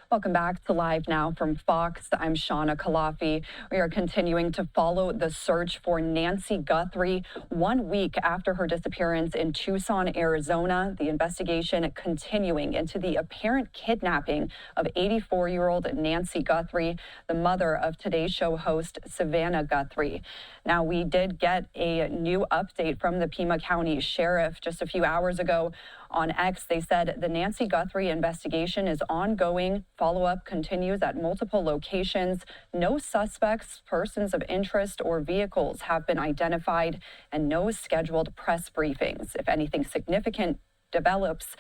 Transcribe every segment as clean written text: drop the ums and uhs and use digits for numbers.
Welcome back to Live Now from Fox. I'm Shawna Khalafi. We are continuing to follow the search for Nancy Guthrie 1 week after her disappearance in Tucson, Arizona. The investigation continuing into the apparent kidnapping of 84-year-old Nancy Guthrie, the mother of Today's Show host Savannah Guthrie. Now, we did get a new update from the Pima County Sheriff just a few hours ago. On X, they said the Nancy Guthrie investigation is ongoing. Follow-up continues at multiple locations. No suspects, persons of interest, or vehicles have been identified, and no scheduled press briefings. If anything significant develops,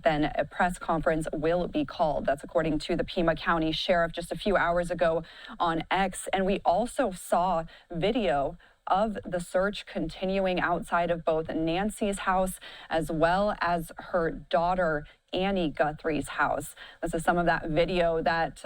then a press conference will be called. That's according to the Pima County Sheriff just a few hours ago on X. And we also saw video of the search continuing outside of both Nancy's house as well as her daughter Annie Guthrie's house. This is some of that video that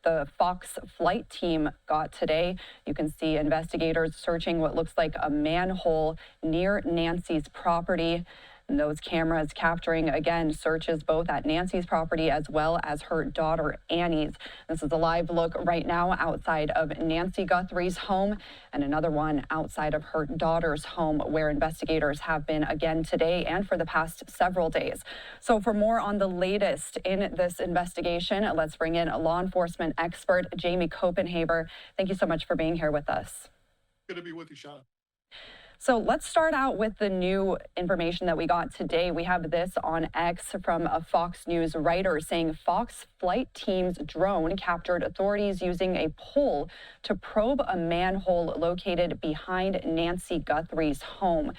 the Fox flight team got today. You can see investigators searching what looks like a manhole near Nancy's property. And those cameras capturing, again, searches both at Nancy's property as well as her daughter Annie's. This is a live look right now outside of Nancy Guthrie's home and another one outside of her daughter's home, where investigators have been again today and for the past several days. So for more on the latest in this investigation, let's bring in a law enforcement expert, Jamie Copenhaver. Thank you so much for being here with us. Good to be with you, Shawna. So let's start out with the new information that we got today. We have this on X from a Fox News writer saying Fox flight team's drone captured authorities using a pole to probe a manhole located behind Nancy Guthrie's home.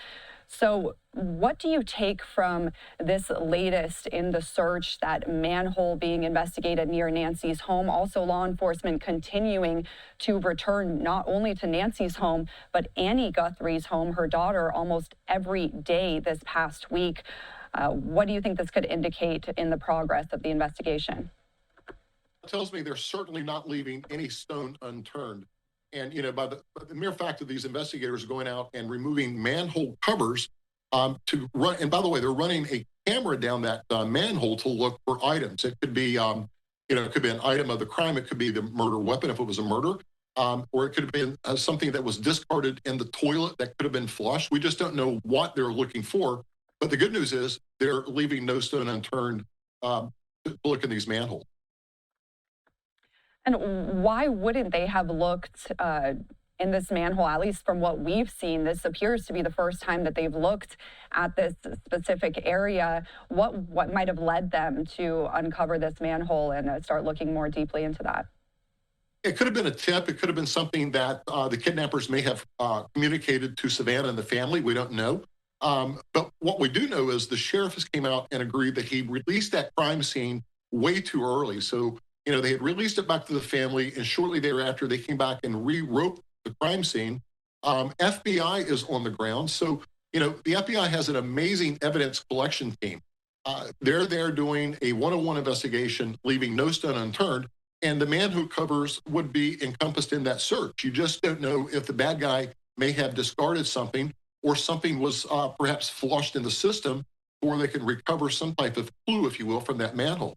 So what do you take from this latest in the search, that manhole being investigated near Nancy's home? Also, law enforcement continuing to return not only to Nancy's home, but Annie Guthrie's home, her daughter, almost every day this past week. What do you think this could indicate in the progress of the investigation? It tells me they're certainly not leaving any stone unturned. And, you know, by the mere fact of these investigators going out and removing manhole covers to run, and by the way, they're running a camera down that manhole to look for items. It could be, it could be an item of the crime. It could be the murder weapon if it was a murder, or it could have been something that was discarded in the toilet that could have been flushed. We just don't know what they're looking for. But the good news is they're leaving no stone unturned to look in these manholes. And why wouldn't they have looked in this manhole? At least from what we've seen, this appears to be the first time that they've looked at this specific area. What might have led them to uncover this manhole and start looking more deeply into that? It could have been a tip. It could have been something that the kidnappers may have communicated to Savannah and the family. We don't know. But what we do know is the sheriff has came out and agreed that he released that crime scene way too early. So, you know, they had released it back to the family, and shortly thereafter, they came back and re-roped the crime scene. FBI is on the ground. So, you know, the FBI has an amazing evidence collection team. They're there doing a one-on-one investigation, leaving no stone unturned, and the manhole covers would be encompassed in that search. You just don't know if the bad guy may have discarded something or something was perhaps flushed in the system, or they can recover some type of clue, if you will, from that manhole.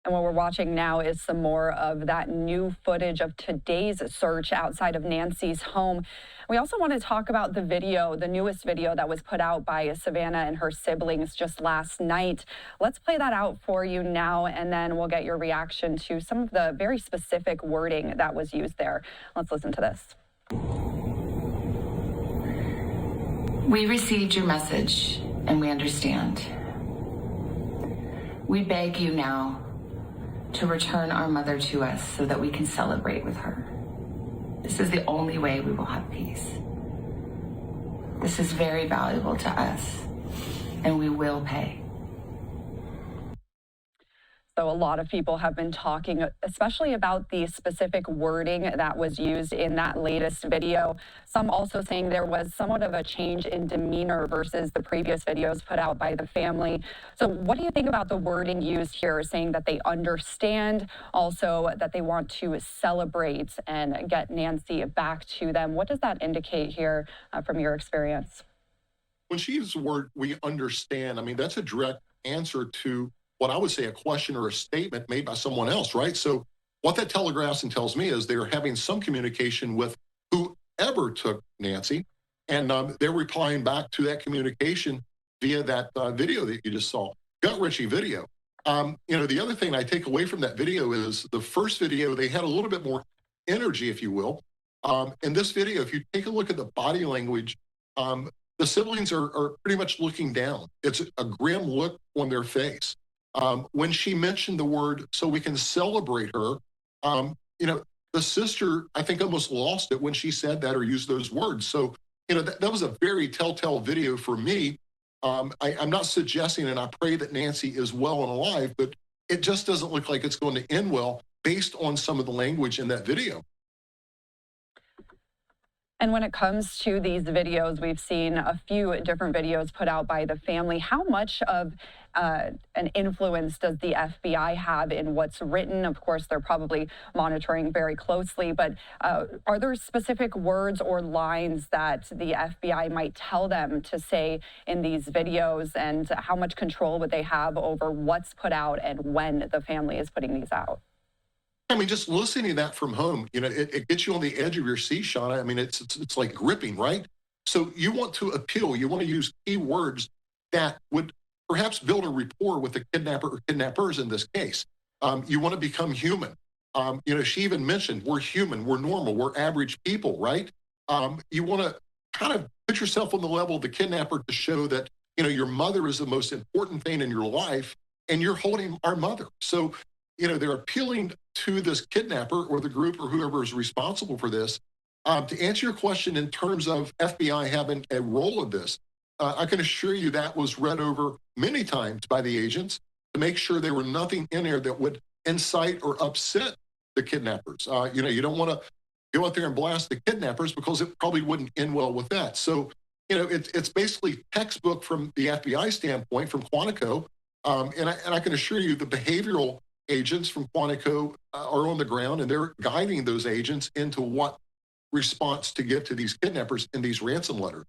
And what we're watching now is some more of that new footage of today's search outside of Nancy's home. We also want to talk about the video, the newest video that was put out by Savannah and her siblings just last night. Let's play that out for you now, and then we'll get your reaction to some of the very specific wording that was used there. Let's listen to this. We received your message, and we understand. We beg you now to return our mother to us so that we can celebrate with her. This is the only way we will have peace. This is very valuable to us, and we will pay. So a lot of people have been talking, especially about the specific wording that was used in that latest video. Some also saying there was somewhat of a change in demeanor versus the previous videos put out by the family. So what do you think about the wording used here, saying that they understand, also that they want to celebrate and get Nancy back to them? What does that indicate here from your experience? When she uses the word, we understand, I mean, that's a direct answer to what I would say a question or a statement made by someone else, right? So what that telegraphs and tells me is they're having some communication with whoever took Nancy, and they're replying back to that communication via that video that you just saw, gut-wrenching video. The other thing I take away from that video is the first video, they had a little bit more energy, if you will. In this video, if you take a look at the body language, the siblings are pretty much looking down. It's a grim look on their face. When she mentioned the word, so we can celebrate her, the sister, I think, almost lost it when she said that or used those words. So, that was a very telltale video for me. I'm not suggesting, and I pray that Nancy is well and alive, but it just doesn't look like it's going to end well based on some of the language in that video. And when it comes to these videos, we've seen a few different videos put out by the family. How much of an influence does the FBI have in what's written? Of course, they're probably monitoring very closely, but are there specific words or lines that the FBI might tell them to say in these videos? And how much control would they have over what's put out and when the family is putting these out? I mean, just listening to that from home, it gets you on the edge of your seat, Shawna. I mean, it's like gripping, right? So you want to appeal, you want to use key words that would perhaps build a rapport with the kidnapper or kidnappers in this case. You want to become human. She even mentioned we're human, we're normal, we're average people, right? You want to kind of put yourself on the level of the kidnapper to show that, your mother is the most important thing in your life and you're holding our mother. So, they're appealing to this kidnapper or the group or whoever is responsible for this. To answer your question in terms of FBI having a role of this, I can assure you that was read over many times by the agents to make sure there were nothing in there that would incite or upset the kidnappers. You don't want to go out there and blast the kidnappers because it probably wouldn't end well with that. So, it's basically textbook from the FBI standpoint from Quantico. And I can assure you the behavioral agents from Quantico are on the ground and they're guiding those agents into what response to give to these kidnappers in these ransom letters.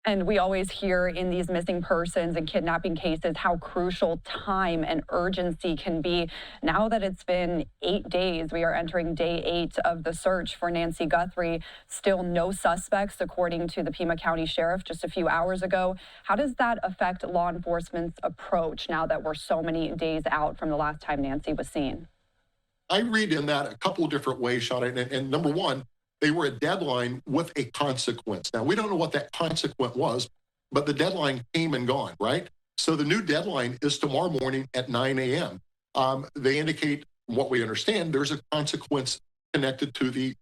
And we always hear in these missing persons and kidnapping cases how crucial time and urgency can be. Now that it's been 8 days, we are entering day 8 of the search for Nancy Guthrie. Still no suspects, according to the Pima County Sheriff just a few hours ago. How does that affect law enforcement's approach now that we're so many days out from the last time Nancy was seen? I read in that a couple of different ways, Shawna. And number one, they were a deadline with a consequence. Now, we don't know what that consequence was, but the deadline came and gone, right? So the new deadline is tomorrow morning at 9 a.m. They indicate, what we understand, there's a consequence connected to the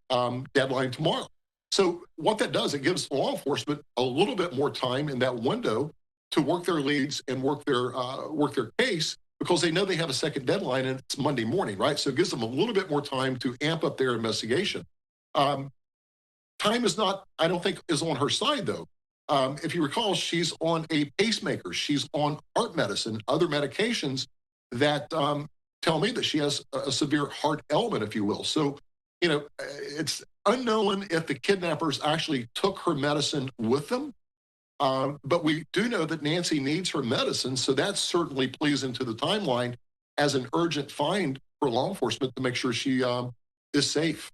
deadline tomorrow. So what that does, it gives law enforcement a little bit more time in that window to work their leads and work their case, because they know they have a second deadline and it's Monday morning, right? So it gives them a little bit more time to amp up their investigation. Time is not, I don't think, is on her side, though. If you recall, she's on a pacemaker. She's on heart medicine, other medications that tell me that she has a severe heart ailment, if you will. So, it's unknown if the kidnappers actually took her medicine with them. But we do know that Nancy needs her medicine, so that certainly plays into the timeline as an urgent find for law enforcement to make sure she is safe.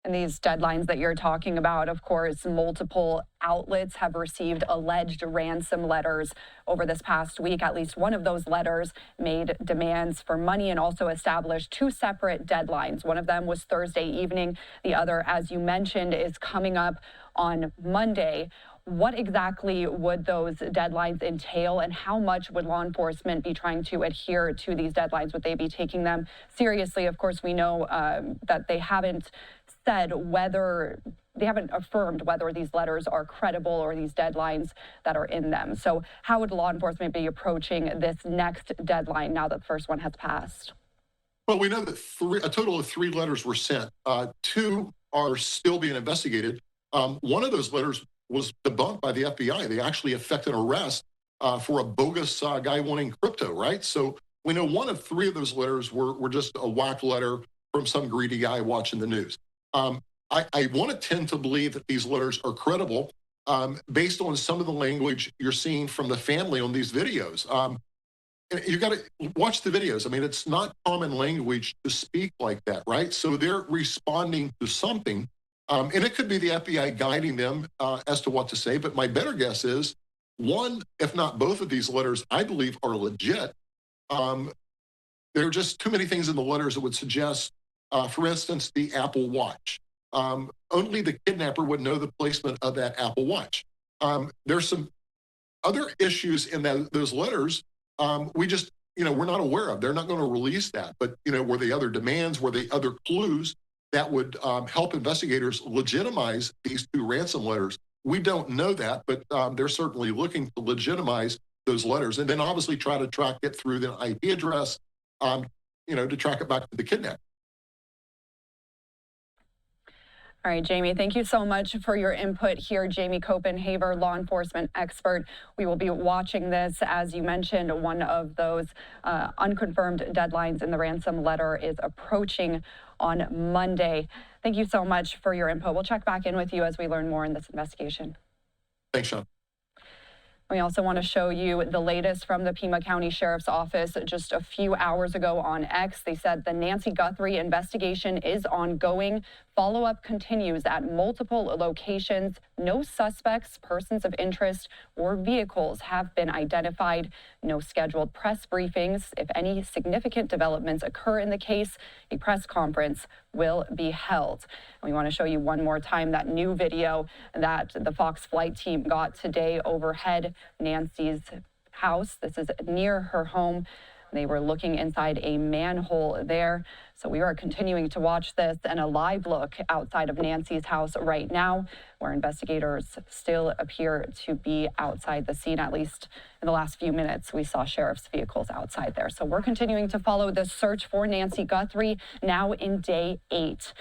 And these deadlines that you're talking about, of course, multiple outlets have received alleged ransom letters over this past week. At least one of those letters made demands for money and also established 2 separate deadlines. One of them was Thursday evening. The other, as you mentioned, is coming up on Monday. What exactly would those deadlines entail, and how much would law enforcement be trying to adhere to these deadlines? Would they be taking them seriously? Of course, we know that they haven't affirmed whether these letters are credible or these deadlines that are in them. So how would law enforcement be approaching this next deadline now that the first one has passed? Well, we know that a total of 3 letters were sent. 2 are still being investigated. One of those letters was debunked by the FBI. They actually effected an arrest for a bogus guy wanting crypto, right? So we know 1 of 3 of those letters were just a whack letter from some greedy guy watching the news. I want to tend to believe that these letters are credible. based on some of the language you're seeing from the family on these videos. You got to watch the videos. I mean, it's not common language to speak like that, right? So they're responding to something, and it could be the FBI guiding them as to what to say. But my better guess is one, if not both of these letters, I believe are legit. There are just too many things in the letters that would suggest, for instance, the Apple Watch. Only the kidnapper would know the placement of that Apple Watch. There's some other issues in those letters we just, we're not aware of. They're not going to release that. But, were they other demands? Were they other clues that would help investigators legitimize these two ransom letters? We don't know that, but they're certainly looking to legitimize those letters and then obviously try to track it through the IP address, to track it back to the kidnapper. All right, Jamie, thank you so much for your input here. Jamie Copenhaver, law enforcement expert. We will be watching this. As you mentioned, one of those unconfirmed deadlines in the ransom letter is approaching on Monday. Thank you so much for your input. We'll check back in with you as we learn more in this investigation. Thanks, Sean. We also want to show you the latest from the Pima County Sheriff's Office just a few hours ago on X. They said the Nancy Guthrie investigation is ongoing. Follow-up continues at multiple locations. No suspects, persons of interest, or vehicles have been identified. No scheduled press briefings. If any significant developments occur in the case, a press conference will be held. We want to show you one more time that new video that the Fox flight team got today overhead Nancy's house. This is near her home. They were looking inside a manhole there. So we are continuing to watch this, and a live look outside of Nancy's house right now, where investigators still appear to be outside the scene. At least in the last few minutes, we saw sheriff's vehicles outside there. So we're continuing to follow the search for Nancy Guthrie, now in day 8.